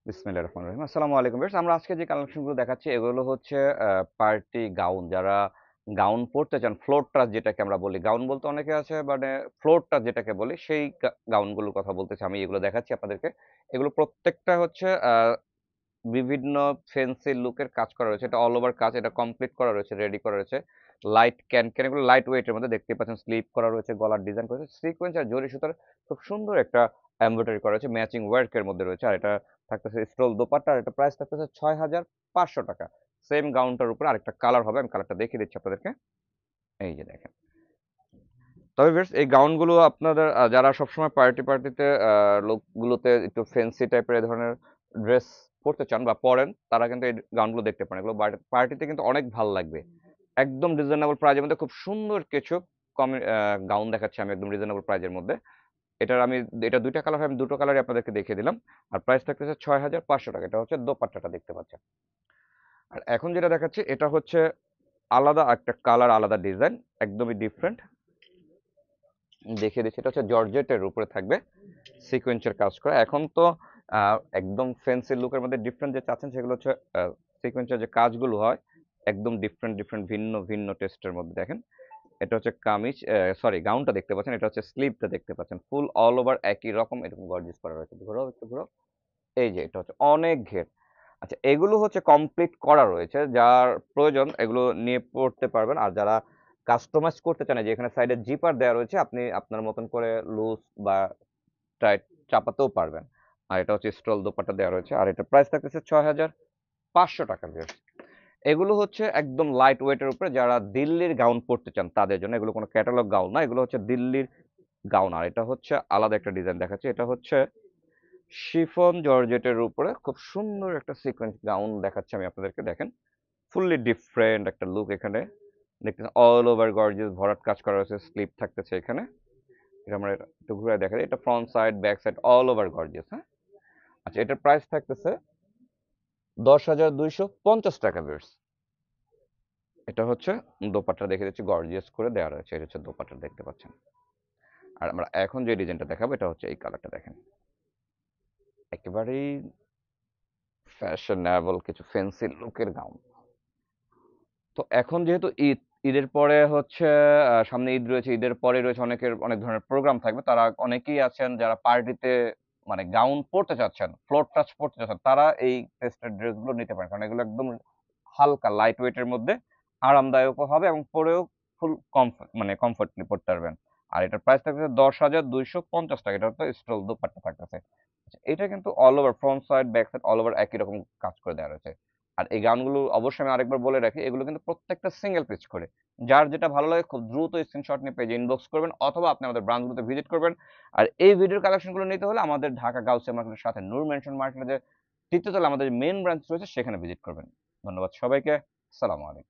বিসমিল্লাহির রহমানির রহিম। আসসালামু আলাইকুম ভিউয়ার্স। আমরা আজকে যে কালেকশনগুলো দেখাচ্ছি এগুলো হচ্ছে পার্টি গাউন। যারা গাউন পড়তে চান, ফ্লোর টাচ যেটাকে আমরা বলি। গাউন বলতে অনেকে আছে মানে ফ্লোর টাচ যেটাকে বলি সেই গাউনগুলোর কথা বলতেছি আমি এগুলো দেখাচ্ছি আপনাদেরকে। এগুলো প্রত্যেকটা হচ্ছে বিভিন্ন ফেন্সি লুকের কাজ করা রয়েছে। এটা অল ওভার কাজ, এটা কমপ্লিট করা রয়েছে, রেডি করা রয়েছে। লাইট ক্যান এগুলো লাইট ওয়েটের মধ্যে দেখতেই পাচ্ছেন, স্লিপ করা রয়েছে, গলার ডিজাইন করা রয়েছে, সিকোয়েন্স আর জরি সুতার খুব সুন্দর একটা এমব্রয়ডারি করা রয়েছে, ম্যাচিং ওয়ার্কের মধ্যে রয়েছে। আর এটা থাকতেছে স্টোল দোপাট্টা, আর এটা প্রাইস থাকতেছে ৬,৫০০ টাকা। সেম গাউনটার উপরে আরেকটা কালার হবে, আমি কালারটা দেখিয়ে দিচ্ছি আপনাদেরকে। এই যে দেখেন। তবে ভিউয়ার্স এই গাউনগুলো আপনাদের যারা সবসময় পার্টিতে লোকগুলোতে একটু ফ্যান্সি টাইপের এই ধরনের ড্রেস পড়তে চান বা পরেন, তারা কিন্তু এই গাউনগুলো দেখতে পারেন। এগুলো পার্টিতে কিন্তু অনেক ভাল লাগবে। একদম রিজনেবল প্রাইজের মধ্যে খুব সুন্দর কিছু গাউন দেখাচ্ছি আমি একদম রিজনেবল প্রাইজের মধ্যে। আমি এটা ২ টা কালার হয়, আমি ২ টো কালারই আপনাদেরকে দেখিয়ে দিলাম। আর প্রাইস থাকতেছে ৬,৫০০ টাকা। এটা হচ্ছে দোপাট্টাটা দেখতে পাচ্ছেন। আর এখন যেটা দেখাচ্ছি এটা হচ্ছে আলাদা একটা কালার, আলাদা ডিজাইন, একদমই ডিফারেন্ট। দেখিয়ে দিচ্ছি, এটা হচ্ছে জর্জেটের উপরে থাকবে, সিকোয়েন্সের কাজ করা। এখন তো একদম ফ্যান্সি লুকের মধ্যে ডিফারেন্ট যে চাচ্ছেন সেগুলো হচ্ছে সিকোয়েন্সের যে কাজগুলো হয় একদম ডিফারেন্ট ভিন্ন ভিন্ন টেস্টের মধ্যে। দেখেন, এটা হচ্ছে কামিজ, সরি গাউনটা দেখতে পাচ্ছেন, এটা হচ্ছে স্লিভটা দেখতে পাচ্ছেন, ফুল অল ওভার একই রকম এরকম গর্জিয়াস করা রয়েছে। ঘোরাও একটু ঘোরাও। এই যে এটা হচ্ছে অনেক ঘের। আচ্ছা, এগুলো হচ্ছে কমপ্লিট করা রয়েছে, যার প্রয়োজন এগুলো নিয়ে পড়তে পারবেন। আর যারা কাস্টমাইজ করতে চান, এই যে এখানে সাইডে জিপার দেওয়া রয়েছে, আপনি আপনার মতন করে লুজ বা টাইট চাপাতেও পারবেন। আর এটা হচ্ছে স্টল দোপাট্টা দেওয়া রয়েছে, আর এটা প্রাইস থাকতেছে ৬,৫০০ টাকা ভিউয়ার্স। এগুলো হচ্ছে একদম লাইট ওয়েটের উপরে, যারা দিল্লির গাউন পড়তে চান তাদের জন্য। এগুলো কোনো ক্যাটালগ গাউন না, এগুলো হচ্ছে দিল্লির গাউন। আর এটা হচ্ছে আলাদা একটা ডিজাইন দেখাচ্ছে, এটা হচ্ছে শিফন জর্জেটের উপরে খুব সুন্দর একটা সিকোয়েন্স গাউন দেখাচ্ছি আমি আপনাদেরকে। দেখেন, ফুললি ডিফারেন্ট একটা লুক এখানে দেখতেছেন, অল ওভার গর্জিয়াস ভরাট কাজ করা রয়েছে, স্লিপ থাকতেছে এখানে। এটা আমরা একটু ঘুরে দেখা যায়, এটা front side back side all over gorgeous. হ্যাঁ, আচ্ছা, এটার প্রাইস থাকতেছে ১০,২৫০ টাকা ভিউয়ার্স। এটা হচ্ছে দোপাট্টা, দেখে দিচ্ছি গর্জিয়াস করে দেওয়া রয়েছে, এটা হচ্ছে দোপাট্টা দেখতে পাচ্ছেন। আর আমরা এখন যে ডিজাইনটা দেখাবো এটা হচ্ছে এই কালারটা। দেখেন, একেবারেই ফ্যাশনেবল কিছু ফ্যান্সি লুকের গাউন। তো এখন যেহেতু ঈদ, ঈদের পরে হচ্ছে সামনে ঈদ রয়েছে, ঈদের পরে রয়েছে অনেকের অনেক ধরনের প্রোগ্রাম থাকবে। তারা অনেকেই আছেন যারা পার্টিতে মানে গাউন পড়তে চাচ্ছেন, ফ্লোর টাচ পড়তে চাচ্ছেন, তারা এই টেস্টের ড্রেসগুলো নিতে পারেন। কারণ এগুলো একদম হালকা লাইট ওয়েট এর মধ্যে আরামদায়কও হবে এবং পরেও ফুল কমফোর্টলি পড়তে পারবেন। আর এটার প্রাইস থাকতেছে ১০,২৫০ টাকা। এটা হচ্ছে স্টোল দোপাট্টা থাকতেছে। আচ্ছা, এটা কিন্তু all over front side back side all over একই রকম কাজ করে দেওয়া রয়েছে। আর এই গানগুলো অবশ্যই আমি আরেকবার বলে রাখি, এগুলো কিন্তু প্রত্যেকটা সিঙ্গেল পিস করে। যার যেটা ভালো লাগে খুব দ্রুত স্ক্রিনশট নিয়ে পেজে ইনবক্স করবেন, অথবা আপনি আমাদের ব্রাঞ্চগুলোতে ভিজিট করবেন। আর এই ভিডিওর কালেকশনগুলো নিতে হলে আমাদের ঢাকা গাউসিয়া মার্কেটের সাথে নূর মেনশন মার্কেটে যে তৃতীয় তলায় আমাদের মেইন ব্রাঞ্চ রয়েছে সেখানে ভিজিট করবেন। ধন্যবাদ সবাইকে। আসসালামু আলাইকুম।